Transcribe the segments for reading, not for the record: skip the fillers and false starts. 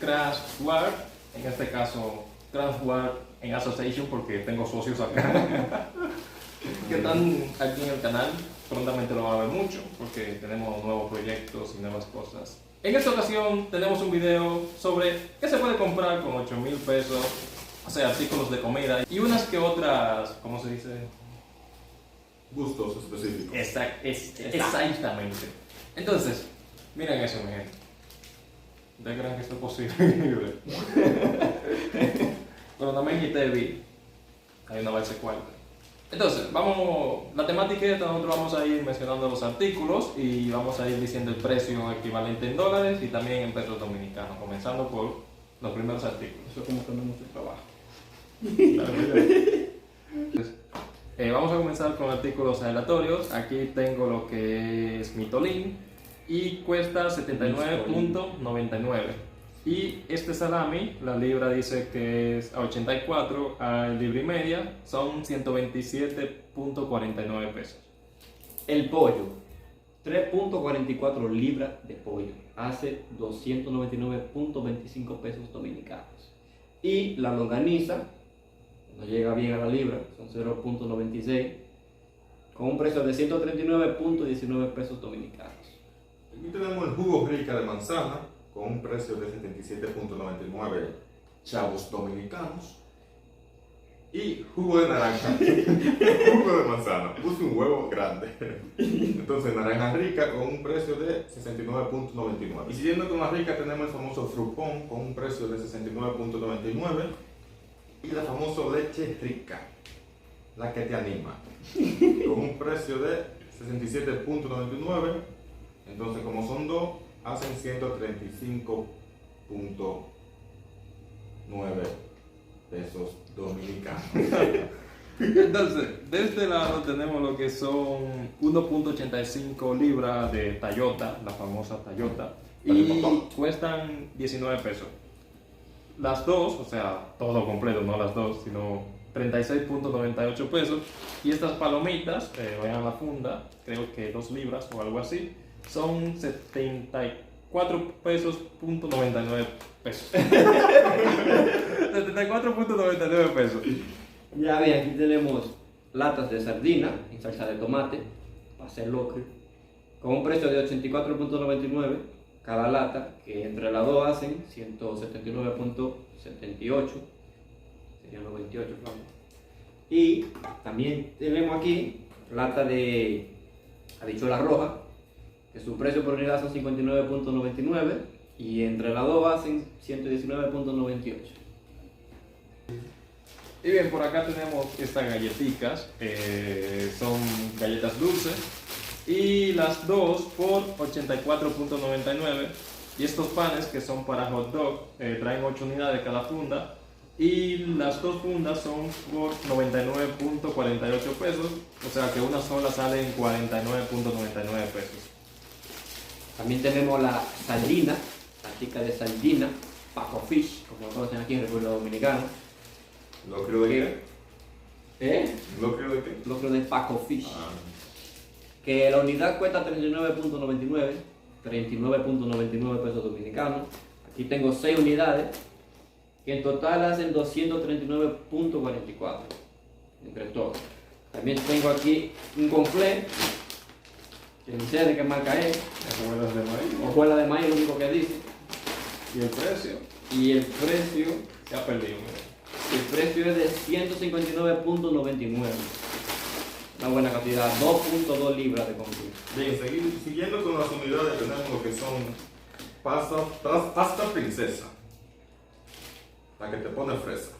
Craftsware, en este caso Craftsware en Association porque tengo socios acá que están aquí en el canal. Prontamente lo van a ver mucho porque tenemos nuevos proyectos y nuevas cosas. En esta ocasión tenemos un video sobre qué se puede comprar con 8,000 pesos, o sea, artículos de comida y unas que otras, ¿cómo se dice? Gustos específicos. Exactamente. Entonces, miren eso, mi gente. ¿Ustedes creen que esto es posible? Pero también te vi. Hay una base cuarta. Entonces, la temática es que nosotros vamos a ir mencionando los artículos y vamos a ir diciendo el precio equivalente en dólares y también en pesos dominicanos, comenzando por los primeros artículos. Eso es como que no es mucho trabajo. Entonces, vamos a comenzar con artículos aleatorios. Aquí tengo lo que es Mitolín y cuesta 79.99. Y este salami, la libra dice que es a 84, a libra y media son 127.49 pesos. El pollo, 3.44 libras de pollo, hace 299.25 pesos dominicanos. Y la longaniza, no llega bien a la libra, son 0.96, con un precio de 139.19 pesos dominicanos. Aquí tenemos el jugo rica de manzana con un precio de 77.99 chavos dominicanos. Y jugo de naranja, jugo de manzana, puse un huevo grande. Entonces naranja rica con un precio de 69.99. Y siguiendo con la rica tenemos el famoso frupón con un precio de 69.99. Y la famosa leche rica, la que te anima, con un precio de 67.99. Entonces como son dos, hacen 135.9 pesos dominicanos. Entonces, de este lado tenemos lo que son 1.85 libras de Toyota, la famosa Toyota, y cuestan 19 pesos. Las dos, o sea, todo completo, no las dos, sino 36.98 pesos. Y estas palomitas, vayan a la funda, creo que 2 libras o algo así, son 74 pesos, .99 pesos. 74.99 pesos. Ya ven, aquí tenemos latas de sardina en salsa de tomate, para hacer locre, con un precio de 84.99 cada lata, que entre las dos hacen 179.78, serían 98, claro. Y también tenemos aquí lata de habichuela roja, que su precio por unidad son 59.99 y entre las dos hacen 119.98. Y bien, por acá tenemos estas galletitas, son galletas dulces y las dos por 84.99. Y estos panes que son para hot dog traen 8 unidades cada funda y las dos fundas son por 99.48 pesos, o sea que una sola sale en 49.99 pesos. También tenemos la sardina, la tica de sardina, Paco Fish, como lo conocen aquí en República Dominicana. ¿Locrio de qué? ¿Eh? ¿Locrio de qué? Locro de Paco Fish. Que la unidad cuesta 39.99, 39.99 pesos dominicanos. Aquí tengo 6 unidades, que en total hacen 239.44 entre todos. También tengo aquí un completo, que no sé de qué marca es, Hojuelas de maíz. hojuela de maíz, lo único que dice. Y el precio Y el precio, se ha perdido. Mira. el precio es de 159.99. Una buena cantidad, 2.2 libras de comida. Bien, siguiendo con las unidades tenemos lo que son pasta princesa, la que te pone fresa,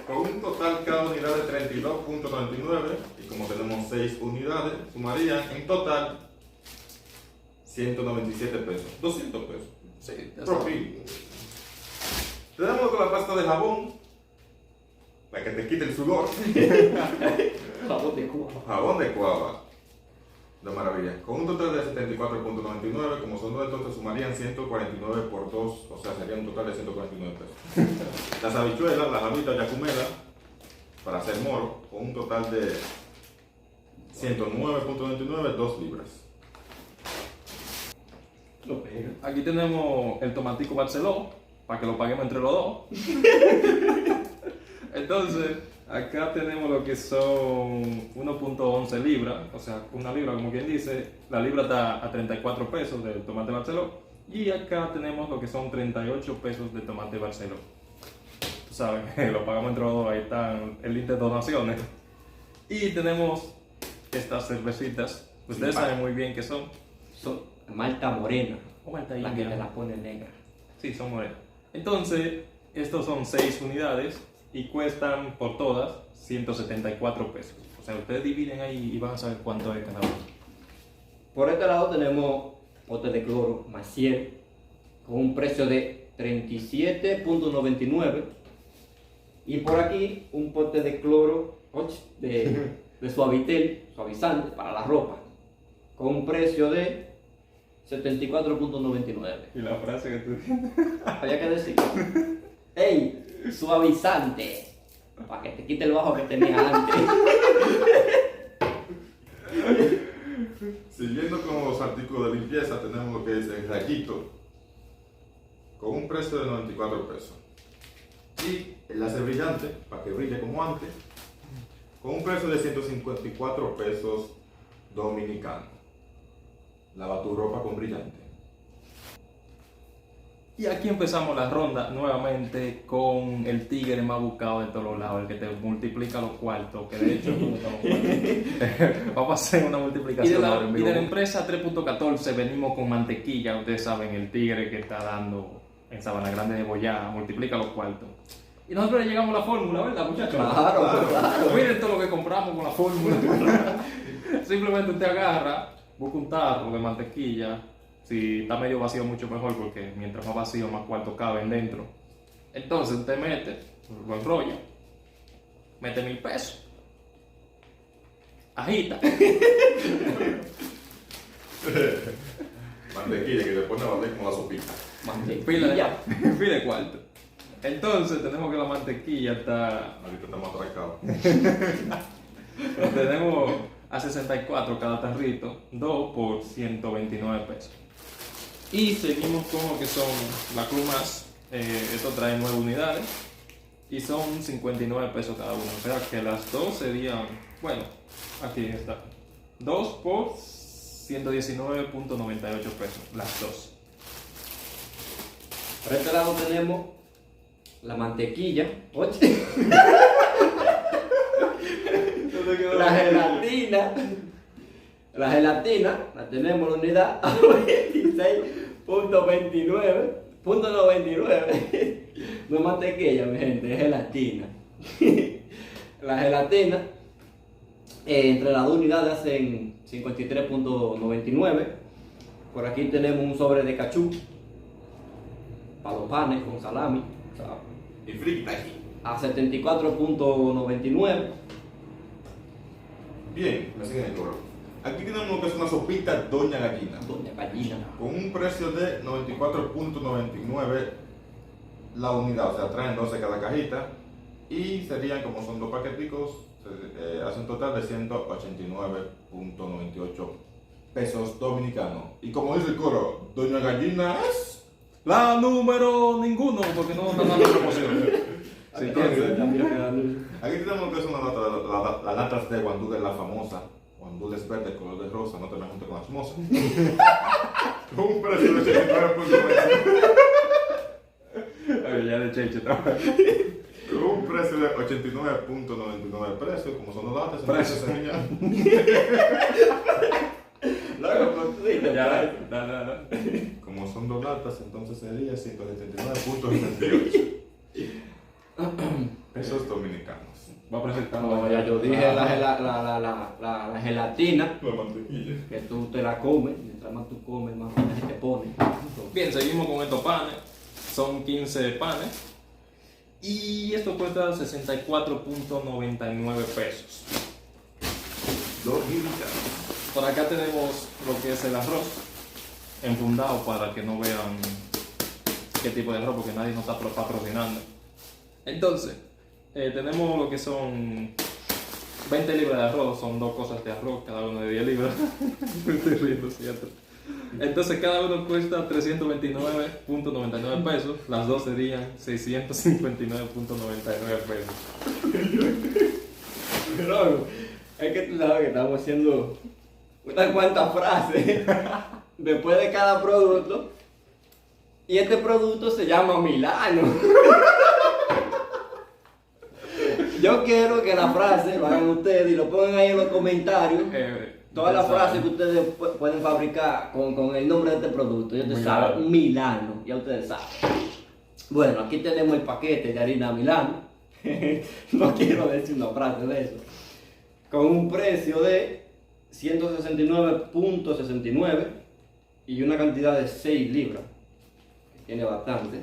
con un total cada unidad de 32.99 y como tenemos 6 unidades, sumarían en total 197 pesos, 200 pesos. Sí, ya Profit. Tenemos con la pasta de jabón, la que te quita el sudor, Jabón de Cuba. jabón de cuava, de maravilla, con un total de 74.99, como son dos entonces sumarían 149 por 2, o sea sería un total de 149 pesos. Las habichuelas, las habitas yacumela, para hacer moro, con un total de 109.99, 2 libras. Lo pega. Aquí tenemos el tomatico Barceló, para que lo paguemos entre los dos. Entonces, acá tenemos lo que son 1.11 libras, o sea, una libra, como quien dice. La libra está a 34 pesos del tomate Barceló. Y acá tenemos lo que son 38 pesos de tomate Barceló. Tú sabes, lo pagamos entre los dos, ahí está el link de donaciones. Y tenemos estas cervecitas. Ustedes saben muy bien qué son. Son Malta morena. O Malta La que India. te la pone negra. Sí, son morenas. Entonces, estos son 6 unidades y cuestan por todas 174 pesos. O sea, ustedes dividen ahí y van a saber cuánto es cada uno. Por este lado tenemos pote de cloro Maciel con un precio de 37.99 y por aquí un pote de cloro de Suavitel, suavizante para la ropa, con un precio de 74.99. Y la frase que tú Había que decir, ¡ey! Suavizante, para que te quite el bajo que tenía antes. Siguiendo con los artículos de limpieza, tenemos lo que es el rayito, con un precio de 94 pesos. Y el láser brillante, para que brille como antes, con un precio de 154 pesos dominicanos. Lava tu ropa con brillante. Y aquí empezamos la ronda nuevamente con el tigre más buscado de todos los lados, el que te multiplica los cuartos, que de hecho vamos a hacer una multiplicación ahora en y vivo. de De la la empresa 3.14 venimos con mantequilla, ustedes saben, el tigre que está dando en Sabana Grande de Boyá, multiplica los cuartos. Y nosotros le llegamos a la fórmula, ¿verdad, muchachos? Claro. Miren todo lo que compramos con la fórmula. Simplemente usted agarra, busca un tarro de mantequilla. Si está medio vacío, mucho mejor, porque mientras más vacío, más cuarto caben dentro. Entonces usted mete, lo enrolla, mete 1000 pesos, agita. Mantequilla que después nos va a valer como la sopita. Pila de cuarto. Entonces tenemos que la mantequilla está. Ahorita estamos atracados. Lo tenemos a 64 cada tarrito, 2 por 129 pesos. Y seguimos con lo que son la Club Más. Esto trae 9 unidades y son 59 pesos cada uno. O sea que las dos serían, bueno, aquí está, 2 por 119.98 pesos, las dos. Por este lado tenemos la mantequilla, oye, la gelatina. La gelatina la tenemos la unidad a 26.29. No es mantequilla, mi gente, es gelatina. La gelatina, entre las dos unidades hacen 53.99. Por aquí tenemos un sobre de cachú para los panes con salami, o sea, Y frita aquí. a 74.99. Bien, me siguen el coro. Aquí tenemos lo que es una sopita Doña Gallina, Doña Gallina. con un precio de 94.99 la unidad, o sea, traen 12 cada cajita y serían, como son dos paqueticos, hace un total de 189.98 pesos dominicanos. Y como dice el coro, Doña Gallina es La número ninguno, porque no está dando promoción. Así Sí, que, También aquí tenemos lo que es una lata, la latas de guandule, la famosa. Guandule es verde, color de rosa, no te me juntes con las mozas. Con un precio de 89.99. Ya de cheche trabaja. Con un precio de 89.99 pesos, como son dos latas, Precio. entonces sería Ya. como son dos latas, entonces sería 179.78 pesos dominicanos. Va a presentar. No, ya yo dije la gelatina, La mantequilla. que tú te la comes, mientras más tú comes, más panes te pones. Bien, seguimos con estos panes. Son 15 panes. Y esto cuesta 64.99 pesos. Dominicanos. Por acá tenemos lo que es el arroz enfundado para que no vean qué tipo de arroz, porque nadie nos está patrocinando. Entonces, tenemos lo que son 20 libras de arroz, son dos cosas de arroz, cada uno de 10 libras. Me estoy riendo, ¿cierto? Entonces cada uno cuesta 329.99 pesos. Las dos serían 659.99 pesos. Pero es que tú sabes que estamos haciendo unas cuantas frases después de cada producto. Y este producto se llama Milano. Yo quiero que la frase lo hagan ustedes y lo pongan ahí en los comentarios. Todas las frases que ustedes pueden fabricar con el nombre de este producto. Ya ustedes saben, Milano, ya ustedes saben. Bueno, aquí tenemos el paquete de harina Milano. No quiero decir una frase de eso. Con un precio de 169.69 y una cantidad de 6 libras. Que tiene bastante.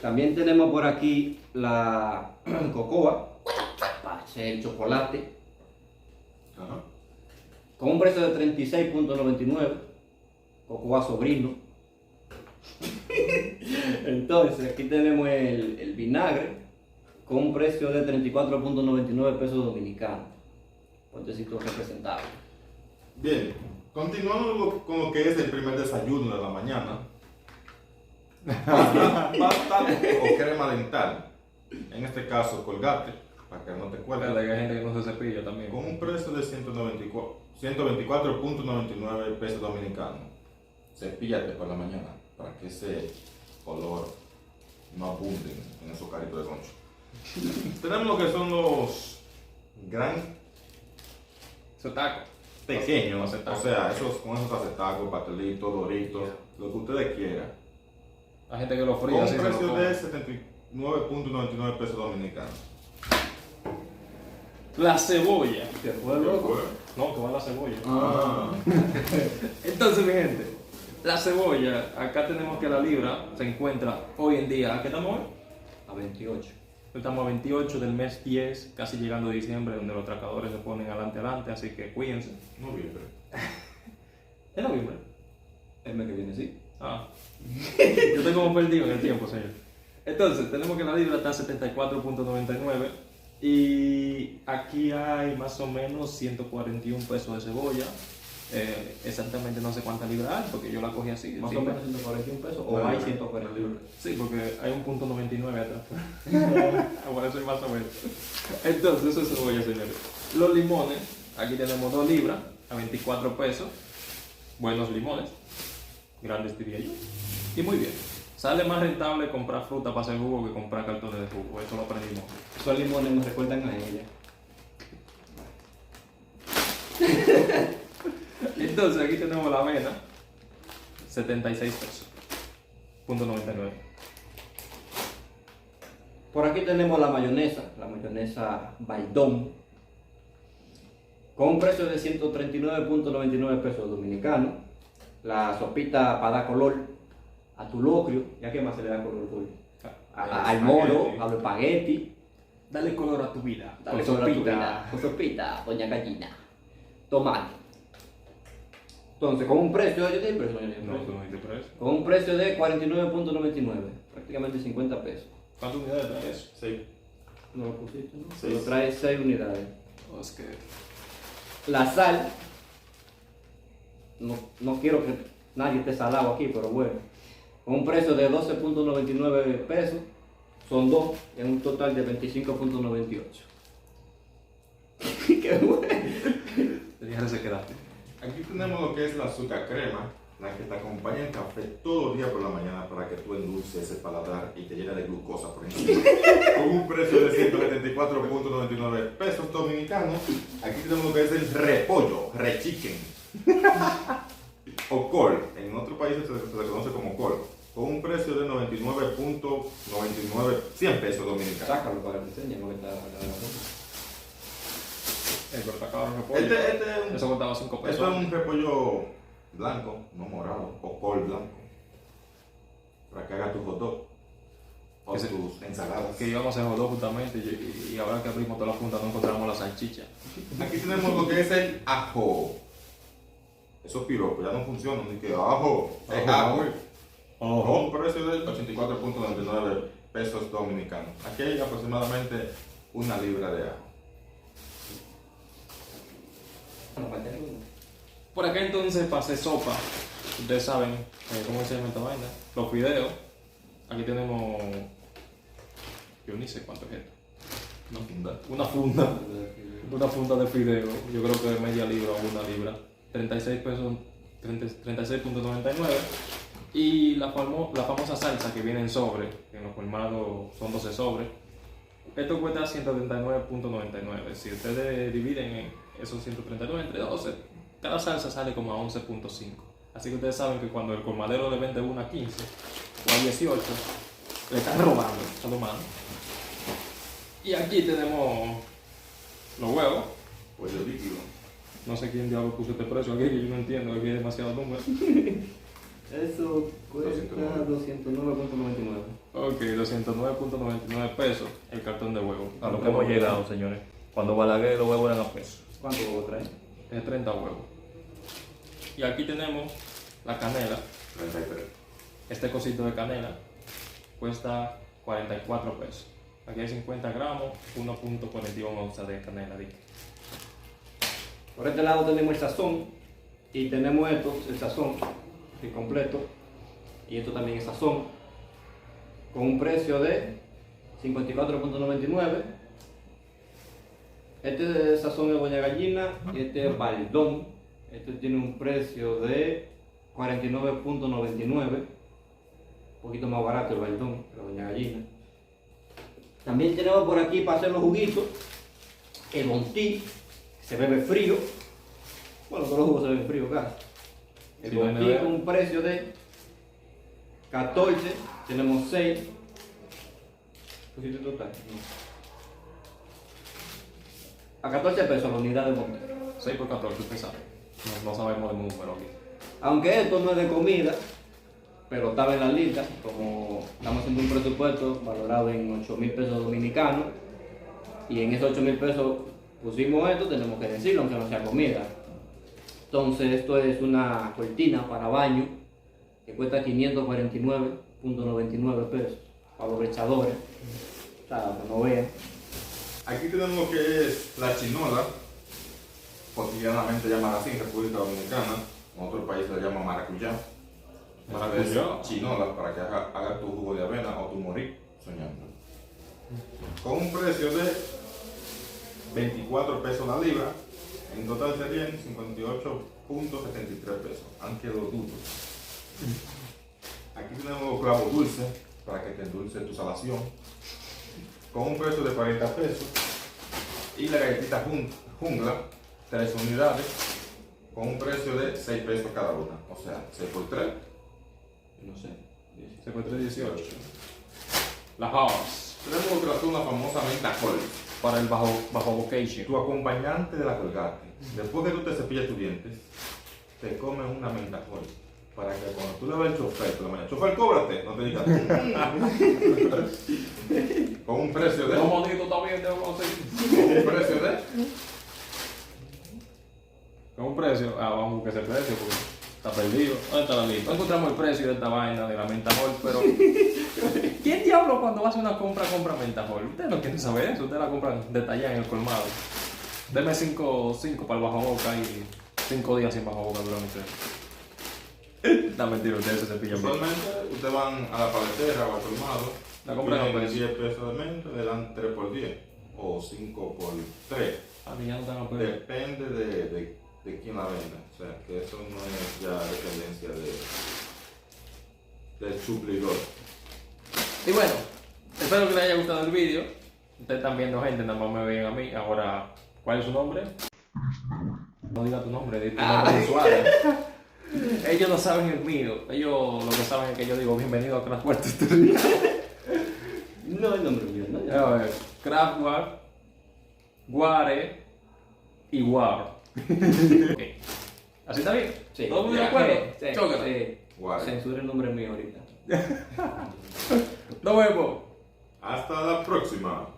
También tenemos por aquí la cocoa para hacer el chocolate. Ajá. Con un precio de 36.99, cocoa sobrino. Entonces, aquí tenemos el vinagre con un precio de 34.99 pesos dominicanos. Potecito representable. Bien, continuando con lo que es el primer desayuno de la mañana. Pasta o crema dental. En este caso, Colgate, para que no te cuelgues. Hay gente que no se cepilla también. Con un precio de 124.99 pesos dominicanos. Cepíllate por la mañana para que ese color no abunde en esos caritos de concho. Tenemos lo que son los gran Eso taco. pequeños, Acetaco. o sea, con esos acetacos, pastelitos, doritos, lo que ustedes quieran. Hay gente que lo Con fría un así. precio de 79.99 pesos dominicanos. La cebolla. ¿Qué fue, loco? No, que va la cebolla. Ah. Entonces, mi gente, la cebolla, acá tenemos que la libra se encuentra hoy en día, ¿a qué estamos hoy? A 28. Estamos a 28 del mes 10, casi llegando a diciembre, donde los tracadores se ponen adelante, así que cuídense. Noviembre. ¿Es noviembre? El mes que viene, sí. Ah, yo estoy como perdido en el tiempo, señor. Entonces, tenemos que la libra está a 74.99 y aquí hay más o menos 141 pesos de cebolla. Exactamente no sé cuántas libras hay, porque yo la cogí así. Más sí, o menos 141 pesos, o Bueno, hay 141. Sí, porque hay un punto 99 atrás. Por eso es más o menos. Entonces, eso es cebolla, señores. Los limones, aquí tenemos 2 libras a 24 pesos. Buenos limones, grandes diría yo. Y muy bien. Sale más rentable comprar fruta para hacer jugo que comprar cartones de jugo. Eso lo aprendimos. Esos limones me recuerdan a ella. Entonces, aquí tenemos la avena, 76 pesos. Punto 99. Por aquí tenemos la mayonesa Baldón, con un precio de 139.99 pesos dominicanos. La sopita para dar color a tu locrio, ¿ya qué más se le da color tuyo? Al moro, al espagueti. Dale color a tu vida. Dale Con color a tu sopita. vida, con sopita, doña gallina. Tomate. Entonces, con un precio, yo te di precio, No, tú no dijiste precio. con un precio de 49.99, prácticamente 50 pesos. ¿Cuántas unidades trae eso? Sí. No lo pusiste, ¿no? Sí, Solo sí. trae 6 unidades. Oh, es que... La sal, no quiero que nadie esté salado aquí, pero bueno, con un precio de 12.99 pesos, son 2, en un total de 25.98. ¡Qué bueno! Te dije que se quedaste. Aquí tenemos lo que es la azúcar crema, la que te acompaña en café todo el día por la mañana para que tú endulces ese paladar y te llene de glucosa por encima. Con un precio de 174.99 pesos dominicanos. Aquí tenemos lo que es el repollo, rechicken. O col, en otros países se le conoce como col. Con un precio de 99.99, 100 pesos dominicanos. Sácalo para que te enseñe lo que está acá. Pero te acabaron el repollo. Este es un Eso costaba 5 pesos. Esto es un repollo blanco, no morado, o col blanco. Para que hagas tu hot dog o Ese- tus ensaladas. Que íbamos a hacer hot dog justamente y ahora que abrimos toda la punta no encontramos la salchicha. Aquí tenemos lo que es el ajo. Esos piropos ya no funcionan, ni que ajo, es ajo. Con un precio de 84.99 pesos dominicanos. Aquí hay aproximadamente 1 libra de ajo. No falta ninguno. Por acá entonces para hacer sopa Ustedes saben cómo se llama esta vaina. Los fideos. Aquí tenemos. Yo ni sé cuánto es esto. Una funda. Una funda. Una funda de fideo. Yo creo que de media libra o una libra. 36 pesos. 36.99. Y la famosa salsa que viene en sobre. Que en los colmados son 12 sobres. Esto cuesta 139.99. Si ustedes dividen esos 139 entre 12, cada salsa sale como a 11.5. Así que ustedes saben que cuando el colmadero le vende una a 15 o a 18, le están robando, echando mano. Y aquí tenemos los huevos. Pollo líquido. No sé quién diablo puso este precio aquí, que yo no entiendo, aquí hay demasiados números. Eso cuesta 209.99. Ok, 209.99 pesos el cartón de huevos. A lo que hemos llegado, señores. Cuando Balaguer los huevos eran a pesos. ¿Cuánto huevo trae? Es 30 huevos. Y aquí tenemos la canela. 33. Este cosito de canela cuesta 44 pesos. Aquí hay 50 gramos, 1.41 onzas de canela. Por este lado tenemos el sazón y tenemos esto, el sazón, el completo, y esto también es sazón, con un precio de 54.99. Este sazón es Doña Gallina y este es Baldón. Este tiene un precio de 49.99, un poquito más barato el Baldón que la Doña Gallina. También tenemos por aquí para hacer los juguitos el Bontí, se bebe frío. Bueno, todos los jugos se beben frío casi. El Sí, Bontí bueno, con un precio de 14, tenemos 6. ¿Pusiste total? No. A 14 pesos la unidad de Bontí. 6 por 14, usted sabe. No sabemos el número aquí. Aunque esto no es de comida, pero estaba en la lista, como estamos haciendo un presupuesto valorado en 8.000 pesos dominicanos, y en esos 8.000 pesos pusimos esto, tenemos que decirlo, aunque no sea comida. Entonces esto es una cortina para baño que cuesta 549.99 pesos para los brechadores, o sea, que no vean. Aquí tenemos lo que es la chinola, cotidianamente llamada así en República Dominicana, en otros países la llaman maracuyá. Maracuyá. Es chinola para que haga tu jugo de avena o tu morir soñando. Con un precio de 24 pesos la libra, en total serían 58.73 pesos, aunque lo dudo. Aquí tenemos los clavos dulces para que te endulce tu salación, con un precio de 40 pesos. Y la galletita jungla, 3 unidades, con un precio de 6 pesos cada una, o sea, 6 por 3, no sé, 6 por 3, 18. La House. tenemos otra son la famosa menta col, Para el bajo vocation. tu acompañante de la Colgate. Después que tú te cepillas tus dientes, te comes una menta col, para que cuando tú le ves al chofer, tú le digas, chofer, cóbrate, no te digas, con un precio de, No, bonito, está bien, tengo que seguir. con un precio de, Con un precio, vamos a buscar ese precio porque está perdido. ¿Dónde está la lista? No encontramos el precio de esta vaina de la mentajol, pero ¿quién diablo cuando va a hacer una compra mentajol? Ustedes no quieren saber eso, ustedes la compran detallada en el colmado. Deme 5 para el bajo boca y 5 días sin bajo boca durante ustedes. No, mentira, ustedes se cepillan bien. usualmente ustedes van a la paletera o al colmado, La compran a piden precio. 10 pesos de menta, le dan 3 por 10 o 5 por 3. A mí ya no están a precio. Depende de quién la venda. O sea, que eso no es ya dependencia del suplidor. Y bueno, espero que les haya gustado el vídeo. Ustedes están viendo gente, nada más me ven a mí. Ahora, ¿cuál es su nombre? No diga tu nombre, di tu nombre de usuario. Ellos no saben el mío. Ellos lo que saben es que yo digo bienvenido a Craft War Tutorial. No es nombre mío, ¿no? A ver, Craft War, Guare y War. Ok. ¿Así está bien? Sí. ¿Todo el mundo de acuerdo? Sí, Chócala. sí. Guare. Censura el nombre mío ahorita. Nos vemos. Hasta la próxima.